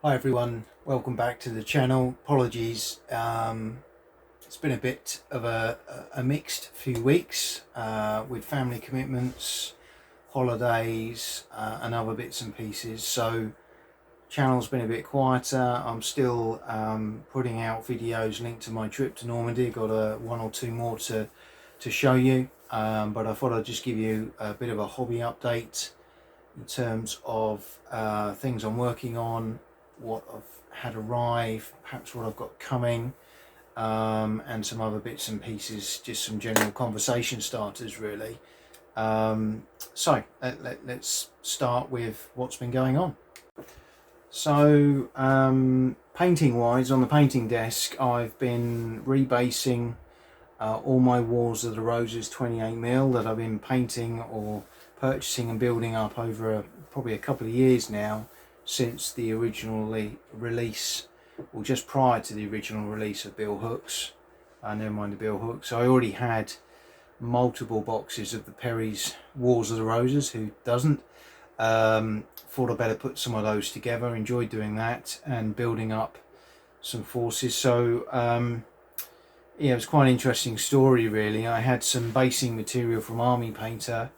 Hi everyone, welcome back to the channel. Apologies, it's been a bit of a mixed few weeks with family commitments, holidays and other bits and pieces, so channel's been a bit quieter. I'm still putting out videos linked to my trip to Normandy. Got one or two more to show you, but I thought I'd just give you a bit of a hobby update in terms of things I'm working on, what I've had arrive, perhaps what I've got coming, and some other bits and pieces, just some general conversation starters really. So let's start with what's been going on. So painting wise, on the painting desk I've been rebasing all my Wars of the Roses 28mm that I've been painting or purchasing and building up over probably a couple of years now, since the original release, or just prior to the original release of Bill Hooks. Never mind the Bill Hooks. I already had multiple boxes of the Perry's Wars of the Roses. Who doesn't? Thought I'd better put some of those together. Enjoyed doing that and building up some forces. So yeah, it was quite an interesting story really. I had some basing material from Army Painter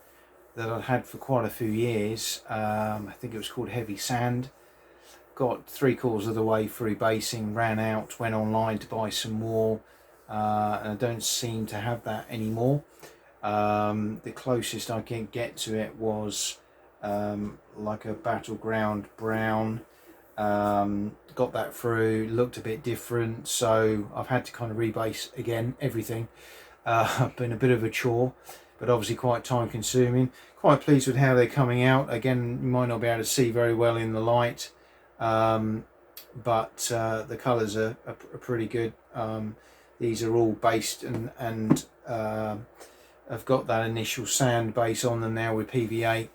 that I'd had for quite a few years. I think it was called Heavy Sand. Got 3/4 of the way through basing, ran out, went online to buy some more, and I don't seem to have that anymore. The closest I can get to it was like a battleground brown. Got that through, looked a bit different, so I've had to kind of rebase again everything. Been a bit of a chore, but obviously quite time consuming. Quite pleased with how they're coming out. Again, you might not be able to see very well in the light, but the colours are pretty good. These are all based and I've got that initial sand base on them now with PVA,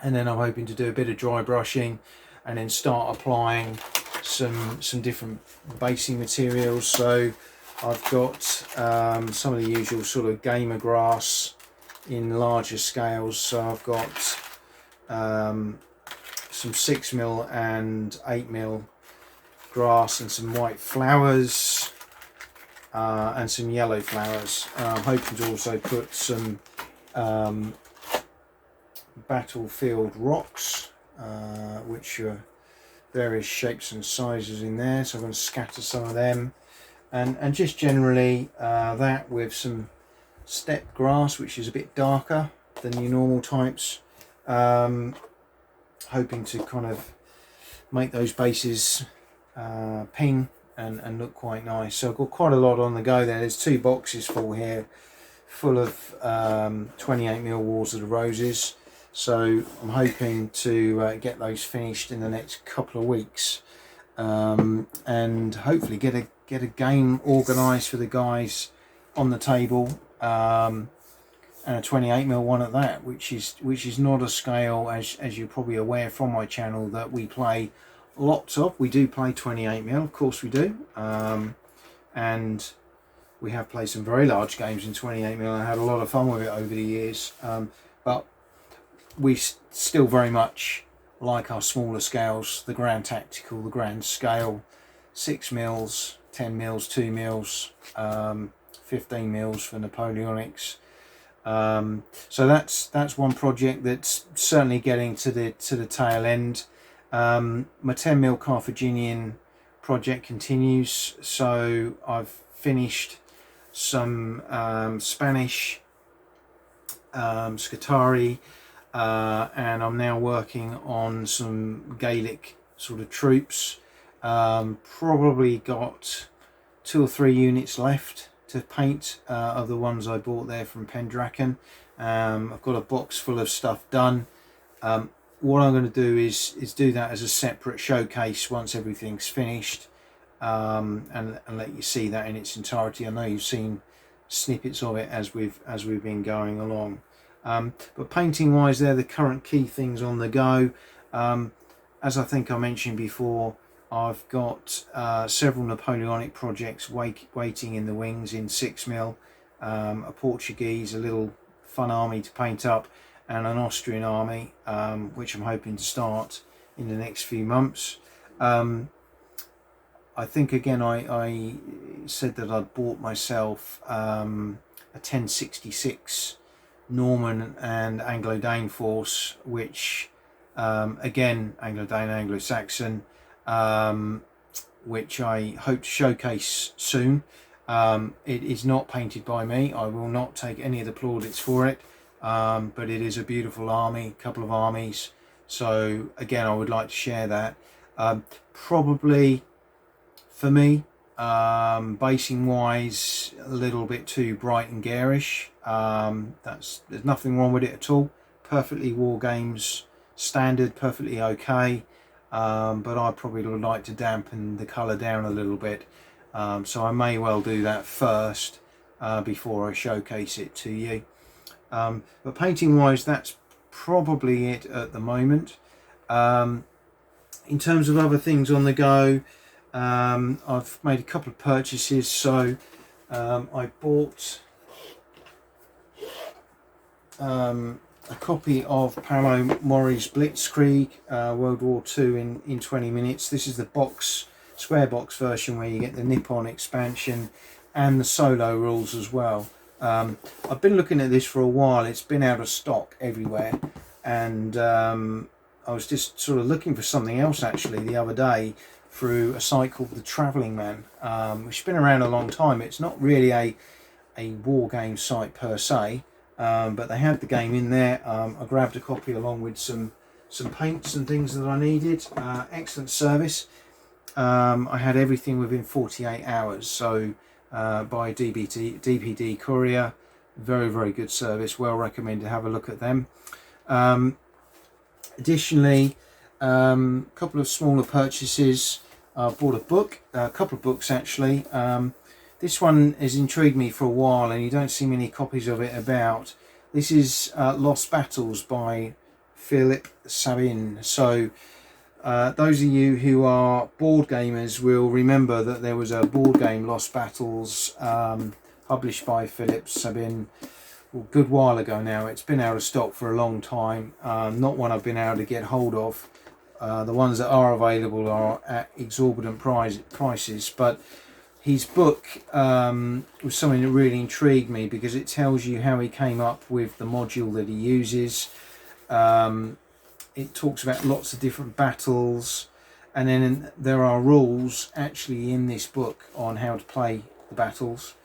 and then I'm hoping to do a bit of dry brushing and then start applying some different basing materials. So I've got some of the usual sort of gamer grass in larger scales. So I've got some 6mm and 8mm grass and some white flowers and some yellow flowers. I'm hoping to also put some battlefield rocks, which are various shapes and sizes in there, so I'm going to scatter some of them, and just generally that with some steppe grass, which is a bit darker than your normal types, hoping to kind of make those bases ping and look quite nice. So I've got quite a lot on the go there. There's 2 boxes full here, full of 28mm Wars of the Roses. So I'm hoping to get those finished in the next couple of weeks, and hopefully get a game organised for the guys on the table, and a 28mm one at that, which is not a scale, as you're probably aware from my channel, that we play lots of. We do play 28mm, of course we do, and we have played some very large games in 28mm. I had a lot of fun with it over the years, but we still very much like our smaller scales, the Grand Tactical, the Grand Scale, 6mm, 10mm, 2mm, 15mm for Napoleonics. So that's one project that's certainly getting to the tail end. My 10mm Carthaginian project continues, so I've finished some Spanish Scutari, and I'm now working on some Gaelic sort of troops. Probably got 2 or 3 units left to paint of the ones I bought there from Pendraken. I've got a box full of stuff done. What I'm going to do is do that as a separate showcase once everything's finished, and let you see that in its entirety. I know you've seen snippets of it as we've been going along. But painting wise, they're the current key things on the go. As I think I mentioned before, I've got several Napoleonic projects waiting in the wings in 6mm, a Portuguese, a little fun army to paint up, and an Austrian army, which I'm hoping to start in the next few months. I think again I said that I'd bought myself a 1066 Norman and Anglo-Dane force, which again Anglo-Dane, Anglo-Saxon, which I hope to showcase soon. It is not painted by me. I will not take any of the plaudits for it, but it is a beautiful army, couple of armies. So again, I would like to share that. Probably for me, basing wise, a little bit too bright and garish. There's nothing wrong with it at all. Perfectly Wargames standard, perfectly okay. But I probably would like to dampen the colour down a little bit, so I may well do that first before I showcase it to you. But painting wise, that's probably it at the moment. In terms of other things on the go, I've made a couple of purchases. So I bought a copy of Paolo Mori's Blitzkrieg World War II in 20 minutes. This is the square box version where you get the Nippon expansion and the solo rules as well. I've been looking at this for a while. It's been out of stock everywhere, and I was just sort of looking for something else actually the other day through a site called The Travelling Man, which has been around a long time. It's not really a war game site per se, but they had the game in there. I grabbed a copy along with some paints and things that I needed. Excellent service. I had everything within 48 hours, so by DPD courier. Very, very good service. Well recommended. Have a look at them. Additionally, a couple of smaller purchases. I bought a couple of books actually. This one has intrigued me for a while, and you don't see many copies of it about. This is Lost Battles by Philip Sabin. So those of you who are board gamers will remember that there was a board game, Lost Battles, published by Philip Sabin a good while ago now. It's been out of stock for a long time. Not one I've been able to get hold of. The ones that are available are at exorbitant prices, but his book was something that really intrigued me because it tells you how he came up with the module that he uses. It talks about lots of different battles, and then there are rules actually in this book on how to play the battles.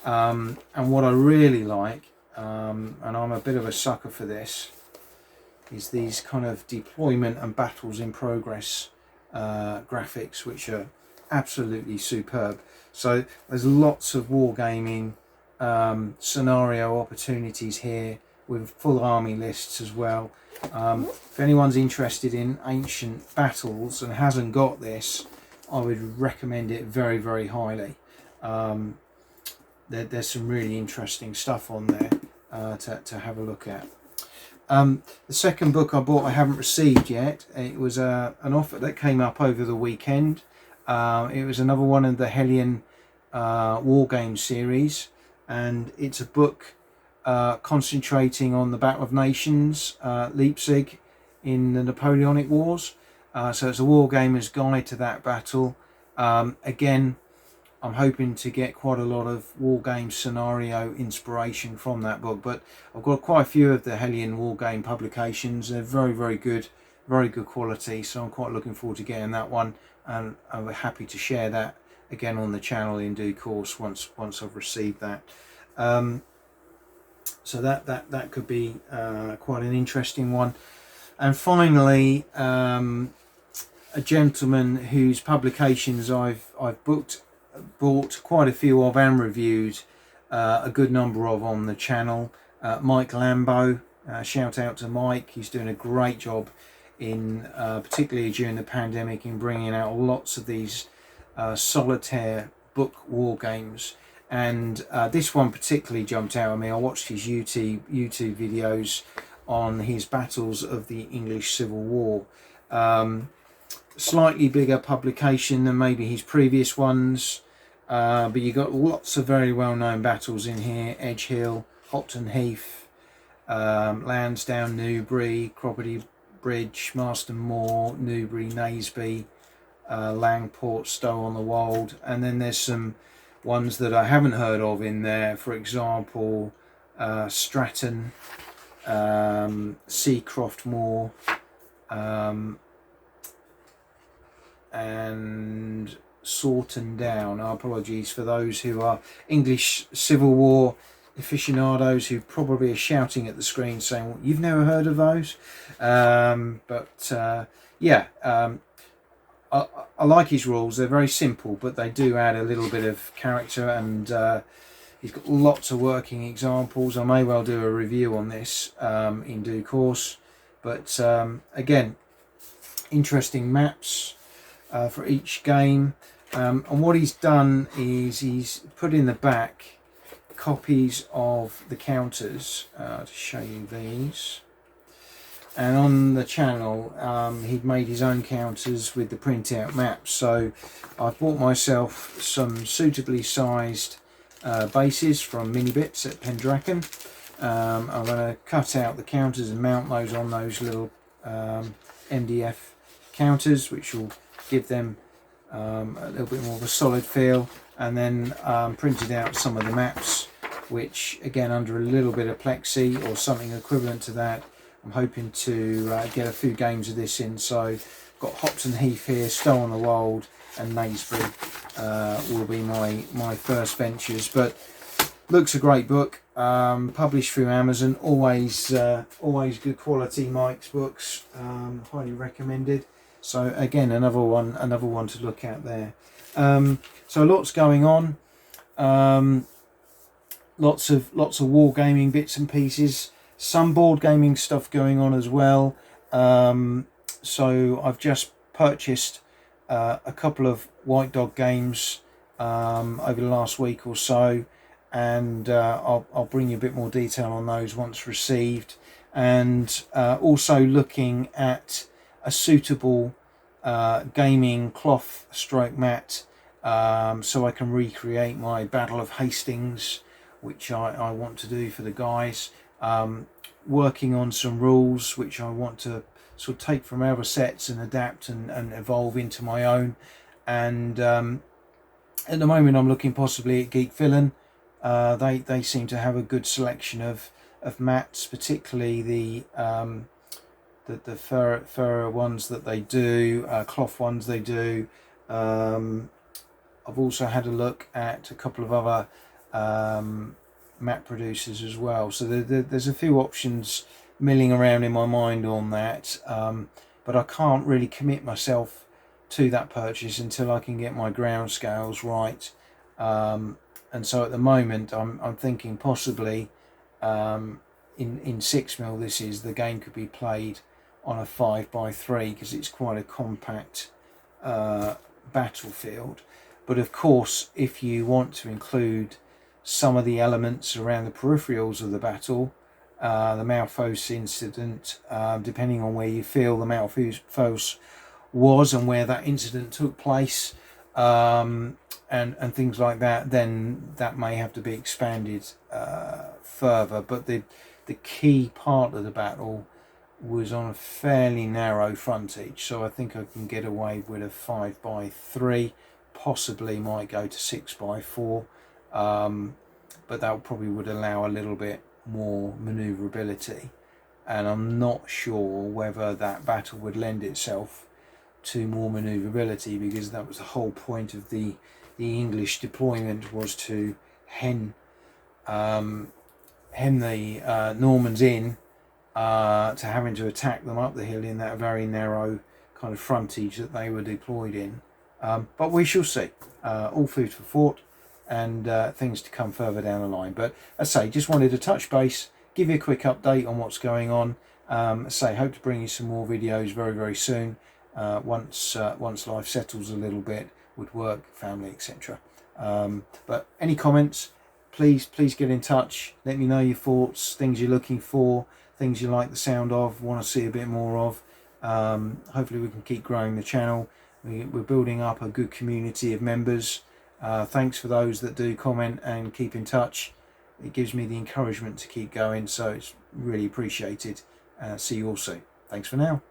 And what I really like, and I'm a bit of a sucker for this, is these kind of deployment and battles in progress graphics, which are absolutely superb. So there's lots of wargaming scenario opportunities here with full army lists as well. If anyone's interested in ancient battles and hasn't got this, I would recommend it very, very highly. There's some really interesting stuff on there to have a look at. The second book I bought I haven't received yet. It was an offer that came up over the weekend. It was another one of the Hellion Wargames series, and it's a book concentrating on the Battle of Nations, Leipzig in the Napoleonic Wars. So it's a Wargamer's guide to that battle. Again, I'm hoping to get quite a lot of wargame scenario inspiration from that book, but I've got quite a few of the Hellion Wargame publications. They're very, very good quality, so I'm quite looking forward to getting that one, and I'm happy to share that again on the channel in due course once I've received that. So that could be quite an interesting one. And finally, a gentleman whose publications I've bought quite a few of and reviewed a good number of on the channel. Mike Lambo, shout out to Mike. He's doing a great job in particularly during the pandemic in bringing out lots of these solitaire book war games, and this one particularly jumped out at me. I watched his YouTube videos on his battles of the English Civil War. Slightly bigger publication than maybe his previous ones, but you got lots of very well-known battles in here: Edgehill, Hopton Heath, Lansdowne, Newbury, Cropredy Bridge, Marston Moor, Newbury, Naseby, Langport, Stow on the Wold, and then there's some ones that I haven't heard of in there. For example, Stratton, Seacroft Moor, and Sawton Down. Apologies for those who are English Civil War aficionados who probably are shouting at the screen saying, well, you've never heard of those? Yeah, I like his rules. They're very simple, but they do add a little bit of character, and he's got lots of working examples. I may well do a review on this in due course, but again, interesting maps for each game. And what he's done is he's put in the back copies of the counters to show you these. And on the channel, he'd made his own counters with the printout maps. So I've bought myself some suitably sized bases from Minibits at Pendragon. I'm going to cut out the counters and mount those on those little MDF counters, which will give them a little bit more of a solid feel. And then printed out some of the maps, which again under a little bit of plexi or something equivalent to that. I'm hoping to get a few games of this in. So got Hopton Heath here, Stow on the Wold, and Naysbury will be my first ventures. But looks a great book, published through Amazon. Always good quality. Mike's books, highly recommended. So again, another one to look at there. So lots going on. Lots of wargaming bits and pieces. Some board gaming stuff going on as well. So I've just purchased a couple of White Dog games over the last week or so, and I'll bring you a bit more detail on those once received. And also looking at a suitable gaming cloth stroke mat, so I can recreate my Battle of Hastings, which I want to do for the guys. Working on some rules which I want to sort of take from other sets and adapt and evolve into my own. And at the moment I'm looking possibly at Geek Villain. They seem to have a good selection of mats, particularly the fur ones that they do, cloth ones they do. I've also had a look at a couple of other mat producers as well, so there's a few options milling around in my mind on that, but I can't really commit myself to that purchase until I can get my ground scales right, and so at the moment I'm thinking possibly in 6mm this is the game could be played on a 5x3 because it's quite a compact battlefield. But of course, if you want to include some of the elements around the peripherals of the battle, the Malphos incident, depending on where you feel the Malphos was and where that incident took place, and things like that, then that may have to be expanded further. But the key part of the battle was on a fairly narrow frontage, so I think I can get away with a 5x3, possibly might go to 6x4. But that probably would allow a little bit more manoeuvrability, and I'm not sure whether that battle would lend itself to more manoeuvrability, because that was the whole point of the English deployment, was to hem the Normans in, to having to attack them up the hill in that very narrow kind of frontage that they were deployed in. But we shall see. All food for thought, and things to come further down the line. But as I say, just wanted to touch base, give you a quick update on what's going on. As I say, hope to bring you some more videos very, very soon, once life settles a little bit with work, family, etc. But any comments, please get in touch. Let me know your thoughts, things you're looking for, things you like the sound of, want to see a bit more of. Hopefully we can keep growing the channel. We're building up a good community of members. Thanks for those that do comment and keep in touch. It gives me the encouragement to keep going, so it's really appreciated. See you all soon. Thanks for now.